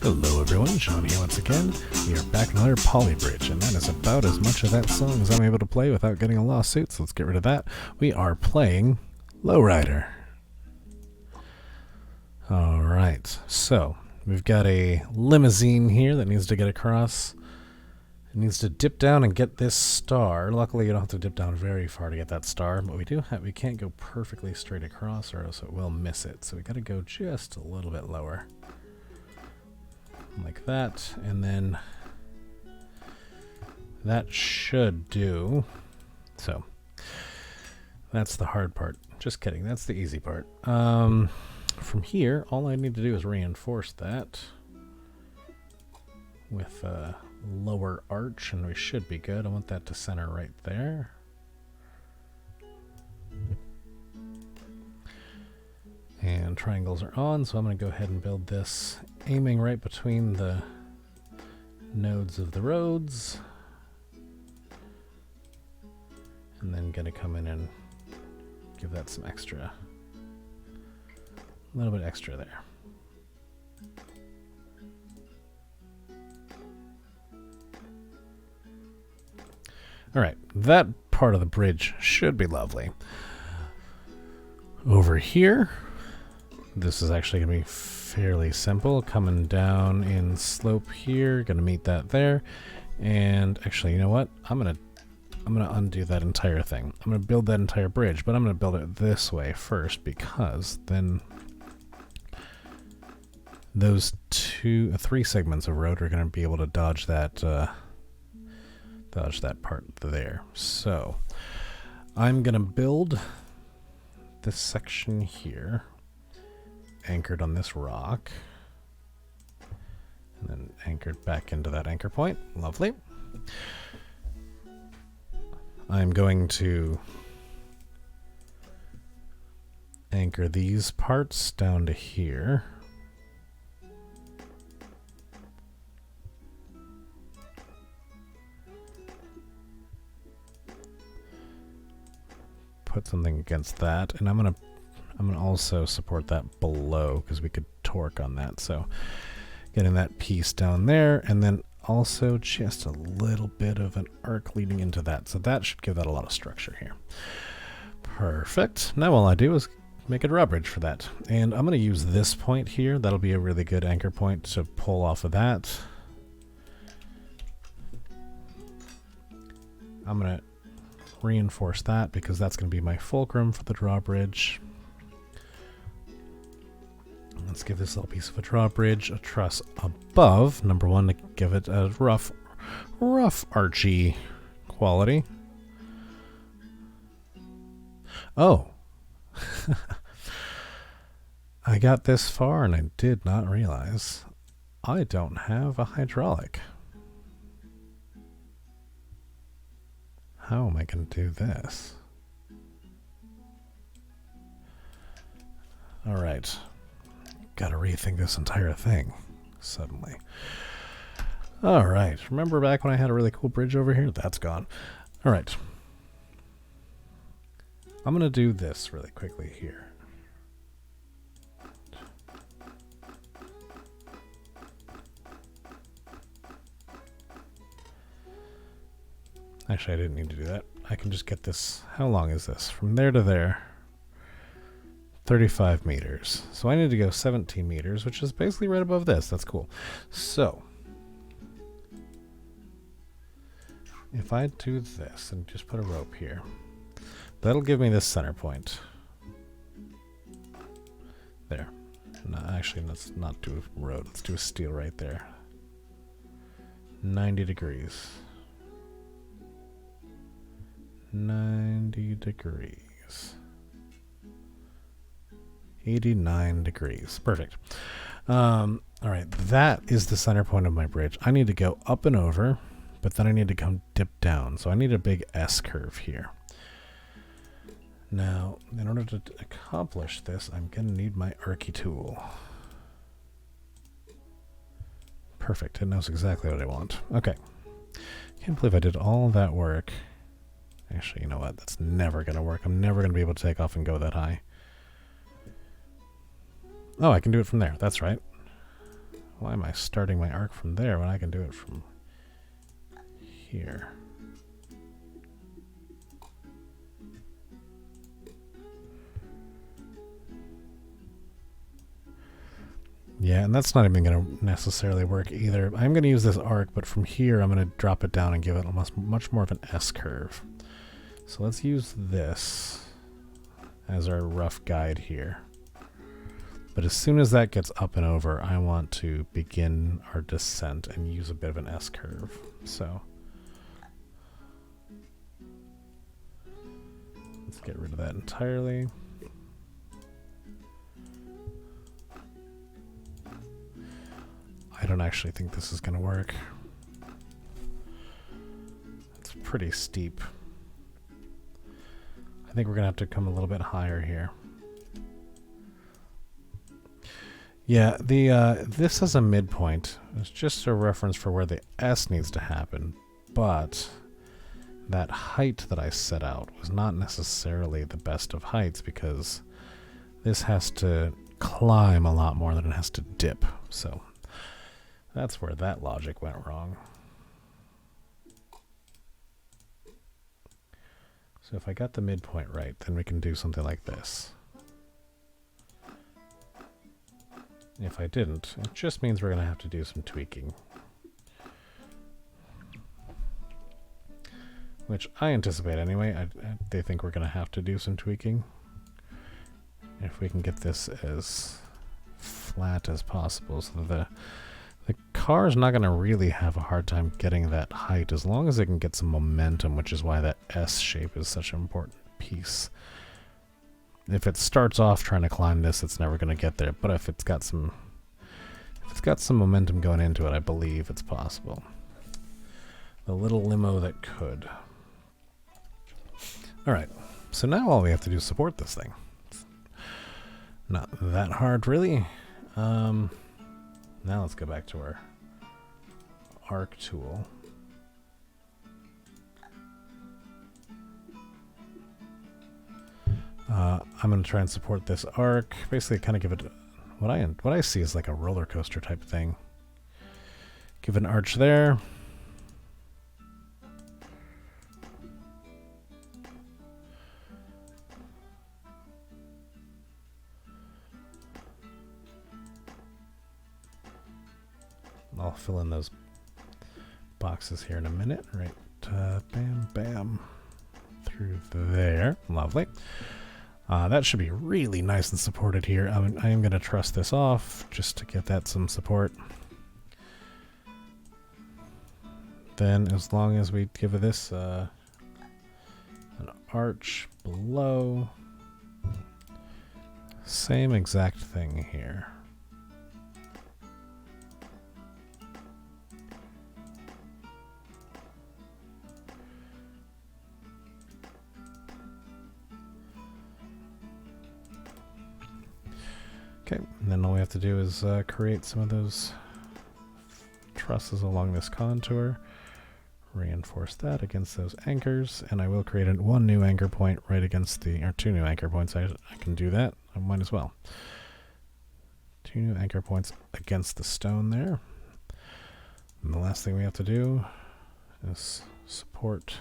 Hello everyone, Sean here once again. We are back with another Poly Bridge, and that is about as much of that song as I'm able to play without getting a lawsuit, so let's get rid of that. We are playing Lowrider. Alright, so we've got a limousine here that needs to get across. It needs to dip down and get this star. Luckily you don't have to dip down very far to get that star, but we can't go perfectly straight across or else it will miss it, so we gotta go just a little bit lower. Like that, and then that should do. So that's the hard part. Just kidding, that's the easy part. From here, all I need to do is reinforce that with a lower arch, and we should be good. I want that to center right there. And triangles are on, so I'm going to go ahead and build this, aiming right between the nodes of the roads. And then going to come in and give that some extra, a little bit extra there. Alright, that part of the bridge should be lovely. Over here, this is actually going to be fairly simple. Coming down in slope here, going to meet that there. And actually, you know what? I'm going to undo that entire thing. I'm going to build that entire bridge, but I'm going to build it this way first, because then those three segments of road are going to be able to dodge that part there. So I'm going to build this section here, anchored on this rock, and then anchored back into that anchor point. Lovely. I'm going to anchor these parts down to here. Put something against that, and I'm gonna also support that below, because we could torque on that. So getting that piece down there, and then also just a little bit of an arc leading into that. So that should give that a lot of structure here. Perfect. Now all I do is make a drawbridge for that. And I'm going to use this point here. That'll be a really good anchor point to pull off of that. I'm going to reinforce that because that's going to be my fulcrum for the drawbridge. Let's give this little piece of a drawbridge a truss above, number one, to give it a rough archy quality. Oh. I got this far and I did not realize I don't have a hydraulic. How am I going to do this? All right. Gotta rethink this entire thing suddenly. Alright, remember back when I had a really cool bridge over here? That's gone. Alright. I'm gonna do this really quickly here. Actually, I didn't need to do that. I can just get this. How long is this? From there to there. 35 meters. So I need to go 17 meters, which is basically right above this. That's cool. So if I do this and just put a rope here, that'll give me this center point. There. No, actually, let's not do a road. Let's do a steel right there. 90 degrees. 90 degrees. 89 degrees. Perfect. Alright, that is the center point of my bridge. I need to go up and over, but then I need to come dip down. So I need a big S curve here. Now, in order to accomplish this, I'm going to need my Archie tool. Perfect. It knows exactly what I want. Okay. Can't believe I did all that work. Actually, you know what? That's never going to work. I'm never going to be able to take off and go that high. Oh, I can do it from there. That's right. Why am I starting my arc from there when I can do it from here? Yeah, and that's not even going to necessarily work either. I'm going to use this arc, but from here I'm going to drop it down and give it much more of an S-curve. So let's use this as our rough guide here. But as soon as that gets up and over, I want to begin our descent and use a bit of an S-curve. So let's get rid of that entirely. I don't actually think this is going to work. It's pretty steep. I think we're going to have to come a little bit higher here. Yeah, this is a midpoint. It's just a reference for where the S needs to happen, but that height that I set out was not necessarily the best of heights because this has to climb a lot more than it has to dip. So that's where that logic went wrong. So if I got the midpoint right, then we can do something like this. If I didn't, it just means we're going to have to do some tweaking. Which I anticipate anyway. They think we're going to have to do some tweaking. If we can get this as flat as possible so the car is not going to really have a hard time getting that height as long as it can get some momentum, which is why that S shape is such an important piece. If it starts off trying to climb this, it's never going to get there. But if it's got some momentum going into it, I believe it's possible. The little limo that could. All right. So now all we have to do is support this thing. It's not that hard, really. Now let's go back to our arc tool. I'm going to try and support this arc. Basically, kind of give it what I see is like a roller coaster type thing. Give an arch there. I'll fill in those boxes here in a minute. Right, bam, bam, through there. Lovely. That should be really nice and supported here. I am going to truss this off just to get that some support. Then as long as we give this an arch below, same exact thing here. Okay, and then all we have to do is create some of those trusses along this contour, reinforce that against those anchors, and I will create one new anchor point right against or two new anchor points. I can do that. I might as well. Two new anchor points against the stone there. And the last thing we have to do is support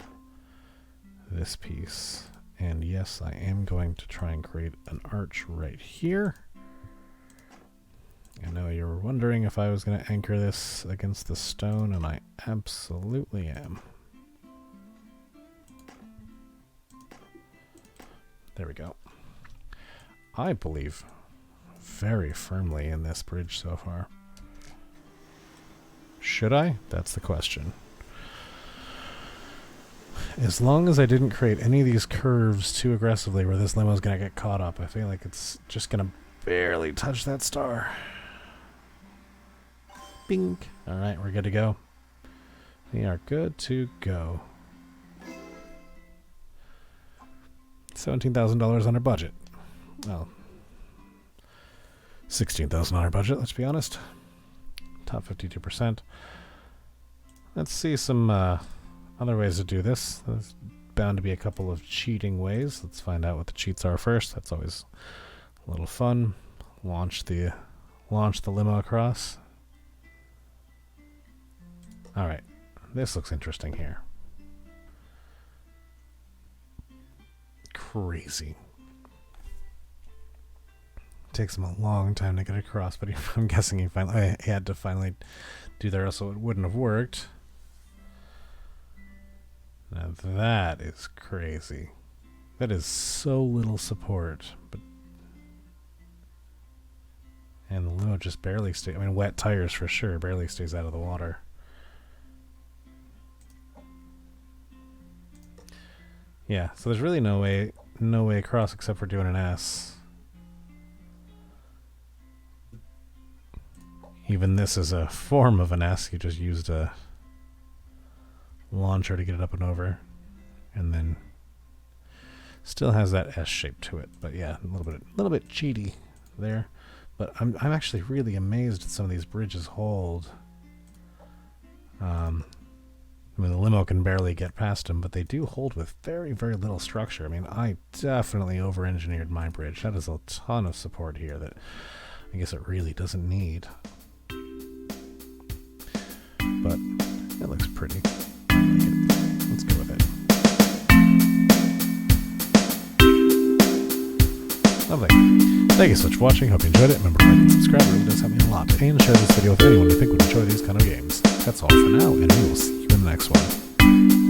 this piece. And yes, I am going to try and create an arch right here. I know you were wondering if I was going to anchor this against the stone, and I absolutely am. There we go. I believe very firmly in this bridge so far. Should I? That's the question. As long as I didn't create any of these curves too aggressively where this limo is going to get caught up, I feel like it's just going to barely touch that star. Bing. All right, we're good to go. We are good to go. $17,000 on our budget. Well, $16,000 on our budget, let's be honest. Top 52%. Let's see some other ways to do this. There's bound to be a couple of cheating ways. Let's find out what the cheats are first. That's always a little fun. Launch the limo across. Alright, this looks interesting here. Crazy. Takes him a long time to get across, but I'm guessing he had to finally do that, or else it wouldn't have worked. Now that is crazy. That is so little support, but and the limo just barely stays. I mean, wet tires for sure, barely stays out of the water. Yeah, so there's really no way across except for doing an S. Even this is a form of an S. You just used a launcher to get it up and over, and then still has that S shape to it. But yeah, a little bit cheaty there. But I'm actually really amazed at some of these bridges hold. I mean, the limo can barely get past them, but they do hold with very, very little structure. I mean, I definitely over-engineered my bridge. That is a ton of support here that I guess it really doesn't need. But it looks pretty. I like it. Let's go with it. Lovely. Thank you so much for watching. Hope you enjoyed it. Remember to like and subscribe. It really does help me a lot. And share this video with anyone you think would enjoy these kind of games. That's all for now, and we will see you in the next one.